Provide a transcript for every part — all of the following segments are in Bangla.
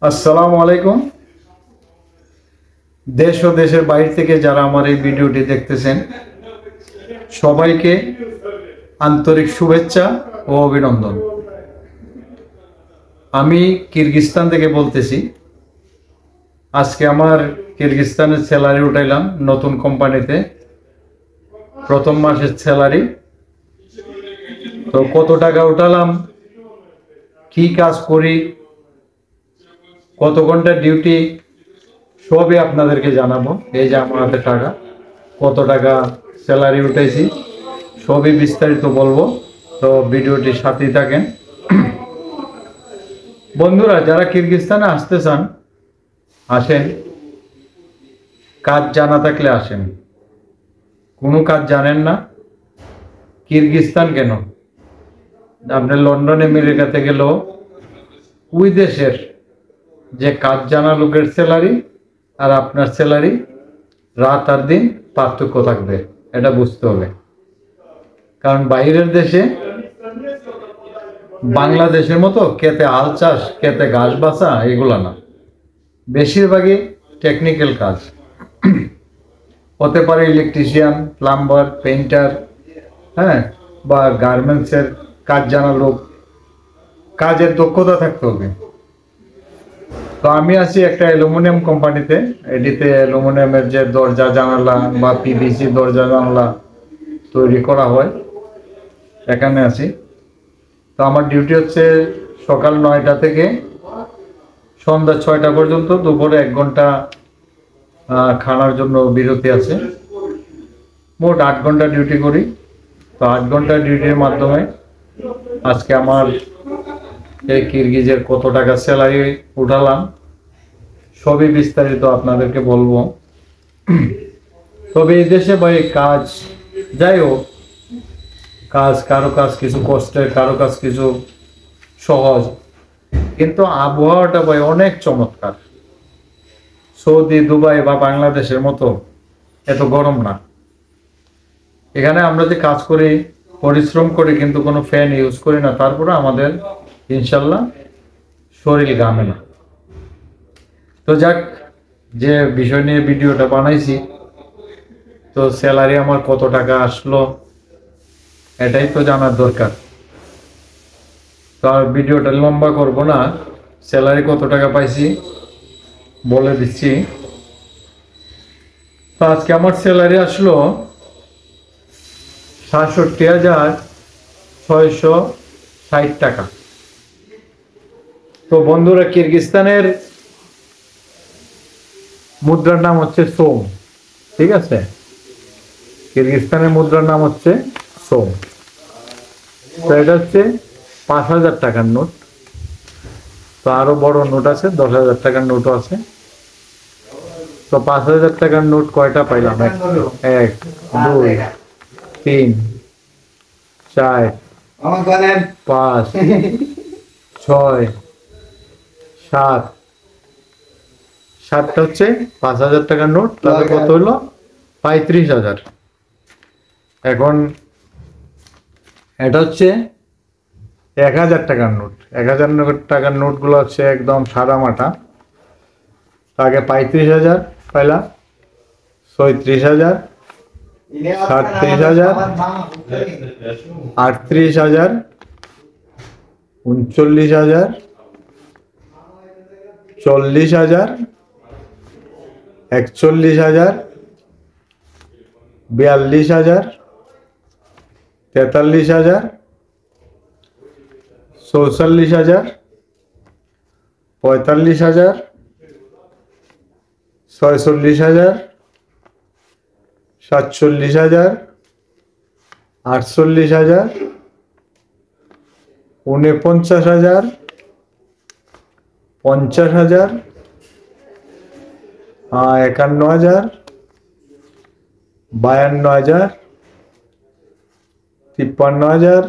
আসসালামু আলাইকুম। দেশ ও দেশের বাইরে থেকে যারা আমার এই ভিডিওটি দেখতেছেন সবাইকে আন্তরিক শুভেচ্ছা ও অভিনন্দন। আমি কিরগিজস্তান থেকে বলতেছি। আজকে আমার কিরগিজস্তানের স্যালারি উঠাইলাম নতুন কোম্পানিতে, প্রথম মাসের স্যালারি। তো কত টাকা উঠালাম, কি কাজ করি, কত ঘন্টা ডিউটি, সবই আপনাদেরকে জানাবো। এই যে আমার হাতে টাকা, কত টাকা স্যালারি উঠেছি, সবই বিস্তারিত বলবো। তো ভিডিওটির সাথেই থাকেন। বন্ধুরা, যারা কিরগিজস্তানে আসতে চান আসেন, কাজ জানা থাকলে আসেন। কোনো কাজ জানেন না, কিরগিজস্তান কেন, আপনি লন্ডন আমেরিকাতে গেলেও ওই দেশের যে কাজ জানা লোকের স্যালারি আর আপনার স্যালারি রাত আর দিন পার্থক্য থাকবে, এটা বুঝতে হবে। কারণ বাইরের দেশে বাংলাদেশের মতো খেতে হাল চাষ, খেতে ঘাস বাছা এগুলা না, বেশিরভাগই টেকনিক্যাল কাজ। হতে পারে ইলেকট্রিশিয়ান, প্লাম্বার, পেইন্টার, হ্যাঁ, বা গার্মেন্টসের কাজ জানা লোক, কাজের দক্ষতা থাকতে হবে। তো আমি আছি একটা অ্যালুমিনিয়াম কোম্পানিতে। এটিতে অ্যালুমিনিয়ামের যে দরজা জানালা বা পিভিসি দরজা জানালা তৈরি করা হয়, এখানে আছি। তো আমার ডিউটি হচ্ছে সকাল 9টা থেকে সন্ধ্যা 6টা পর্যন্ত। দুপুরে 1 ঘন্টা খানার জন্য বিরতি আছে। মোট 8 ঘন্টা ডিউটি করি। তো 8 ঘন্টা ডিউটির মাধ্যমে আজকে আমার এই কিরগিজের কত টাকা স্যালারি উঠালাম সবই বিস্তারিত আপনাদেরকে বলবো। তবে এই দেশে ভাই কাজ, যাই হোক, কারো কাজ কিছু কষ্টের, কারো কাজ কিছু সহজ, কিন্তু আবহাওয়াটা ভাই অনেক চমৎকার। সৌদি, দুবাই বা বাংলাদেশের মতো এত গরম না। এখানে আমরা যে কাজ করি, পরিশ্রম করি, কিন্তু কোনো ফ্যান ইউজ করি না, তারপরে আমাদের ইনশাল্লাহ শরীর ঘামে না। তো যাক, যে বিষয় নিয়ে ভিডিওটা বানাইছি, তো স্যালারি আমার কত টাকা আসলো এটাই তো জানার দরকার। তো আর ভিডিওটা লম্বা করব না, স্যালারি কত টাকা পাইছি বলে দিচ্ছি। তো আজকে আমার স্যালারি আসলো ৬৭,৬৬০ টাকা। তো বন্ধুরা, কিরগিজস্তানের মুদ্রার নাম হচ্ছে সোম, ঠিক আছে? কিরগিজস্তানের মুদ্রার নাম হচ্ছে সোম। তো এটা হচ্ছে ৫,০০০ টাকার নোট। তো আরো বড় নোট আছে, ১০,০০০ টাকার নোটও আছে। তো ৫,০০০ টাকার নোট কয়টা পাইলাম? ১, ২, ৩, ৪, ৫, ৬, ৭। ৭টা হচ্ছে ৫,০০০ টাকার নোট। তাহলে কত হলো? ৩৫,০০০। এখন এটা হচ্ছে ১,০০০ টাকার নোট। ১,০০০ টাকার নোটগুলো হচ্ছে একদম সাদা মাটা। আগে ৩৫,০০০ পাইলাম, ৩৬,০০০, ৩৭,০০০, ৩৮,০০০, ৩৯,০০০, ৪০,০০০, ৪১,০০০, ৪২,০০০, ৪৩,০০০, ৪৪,০০০, ৪৫,০০০, ৪৬,০০০, ৪৭,০০০, ৪৮,০০০, ৪৯,০০০, ৫০,০০০, ৫১,০০০, ৫২,০০০, ৫৩,০০০,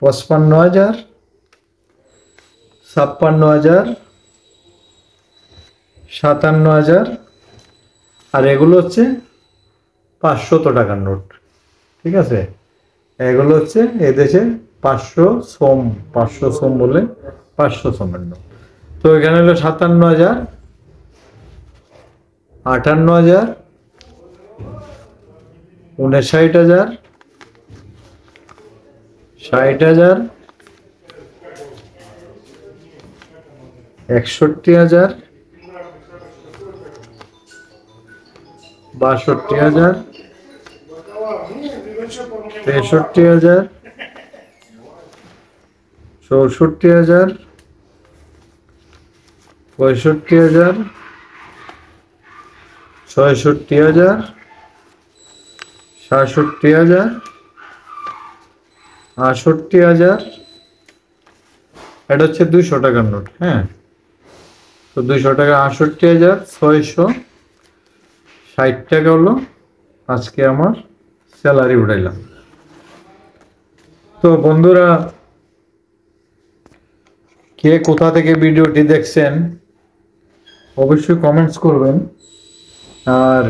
৫৪,০০০, ৫৫,০০০, ৫৬,০০০, ৫৭,০০০। আর এগুলো হচ্ছে ৫০০ টাকার নোট, ঠিক আছে? এগুলো হচ্ছে এদেশে 500 সোম, 500 সোম বলে 500 সোমের নোট। তো এখানে হলো 57,000, 58,000, 59,000, 60,000, 61,000, 62,000, 63,000, 64,000, 65,000, 66,000, 67,000, 68,000। এটা হচ্ছে 200 টাকার নোট। হ্যাঁ, তো 200 টাকা 68,660 টাকা হলো আজকে আমার স্যালারি উঠাইলাম। তো বন্ধুরা, কে কোথা থেকে ভিডিওটি দেখছেন অবশ্যই কমেন্টস করবেন। আর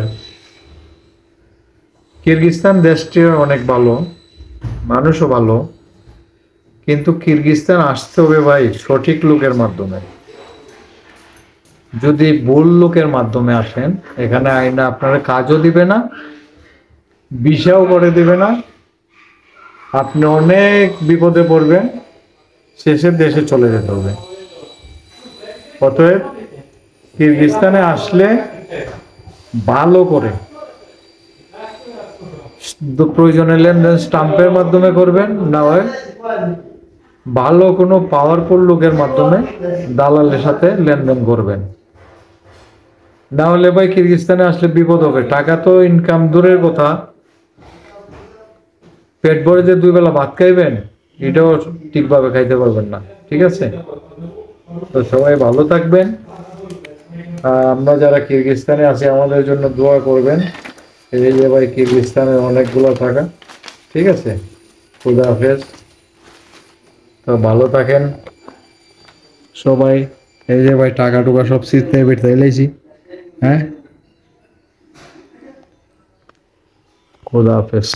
কিরগিজস্তান দেশটি অনেক ভালো, মানুষও ভালো, কিন্তু কিরগিজস্তান আসতে হবে ভাই সঠিক লোকের মাধ্যমে। যদি ভুল লোকের মাধ্যমে আসেন, এখানে আইনা আপনারা কাজও দিবে না, ভিসাও করে দিবে না, আপনি অনেক বিপদে পড়বেন, শেষে দেশে চলে যেতে হবে। অতএব কিরগিজস্তানে আসলে ভালো করে প্রয়োজনে লেনদেন স্টাম্পের মাধ্যমে করবেন, না হয় ভালো কোনো পাওয়ারফুল লোকের মাধ্যমে দালালের সাথে লেনদেন করবেন। না হলে ভাই কিরগিজস্তানে আসলে বিপদ হবে। টাকা তো ইনকাম দূরের কথা, পেট ভরে যে 2 বেলা ভাত খাইবেন এটাও ঠিকভাবে খাইতে পারবেন না। ঠিক আছে, তো সবাই ভালো থাকবেন। আমরা যারা কিরগিজস্তানে আছি আমাদের জন্য দোয়া করবেন। এই যে ভাই কিরগিজস্তানের অনেকগুলো টাকা। ঠিক আছে, খুদা হাফেজ। তো ভালো থাকেন সবাই। এই যে ভাই টাকা টুকা সব সিস্টেমে বেরতে এলেছি। হ্যাঁ, খুদা হাফেজ।